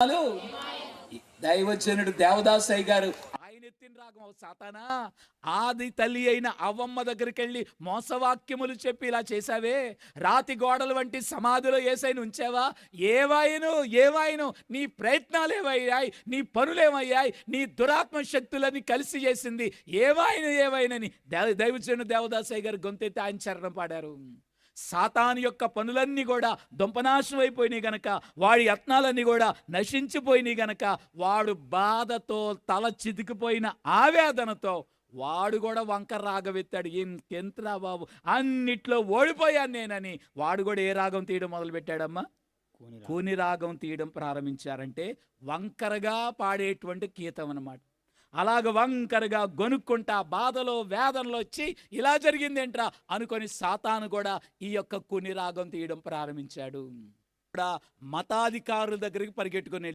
Hello, దైవజనుడు దేవదాసయ్య గారు ఆయన ఎత్తిన రాగం ఓ సాతానా, ఆది తల్లి అయిన అవ్వమ్మ దగ్గరికి వెళ్ళి మోసవాక్యములు చెప్పి ఇలా చేశావే, రాతి గోడల వంటి సమాధిలో యేసయ్యను ఉంచావా, ఏవాయను నీ ప్రయత్నాలు ఏమయ్యాయి, నీ పనులేమయ్యాయి, నీ దురాత్మ శక్తులని కలిసి చేసింది ఏవాయనని దైవజనుడు దేవదాసయ్య గారు గొంతెత్తి ఆయన చరణం పాడారు. సాతాను యొక్క పనులన్నీ కూడా దుంపనాశనం అయిపోయినాయి గనక, వాడి యత్నాలన్నీ కూడా నశించిపోయినాయి గనక, వాడు బాధతో తల చితికిపోయిన ఆవేదనతో వాడు కూడా వంకర రాగవెత్తాడు. ఇంకెంతరా బాబు, అన్నిట్లో ఓడిపోయాను నేనని వాడు కూడా ఏ రాగం తీయడం మొదలుపెట్టాడమ్మా? కూని రాగం తీయడం ప్రారంభించారంటే వంకరగా పాడేటువంటి గీతం అన్నమాట. అలాగ వంకరగా గొనుక్కుంటా బాధలో వేదనలో వచ్చి ఇలా జరిగిందేంట్రా అనుకొని సాతాను కూడా ఈ యొక్క కూని రాగం తీయడం ప్రారంభించాడు. మతాధికారుల దగ్గరికి పరిగెట్టుకుని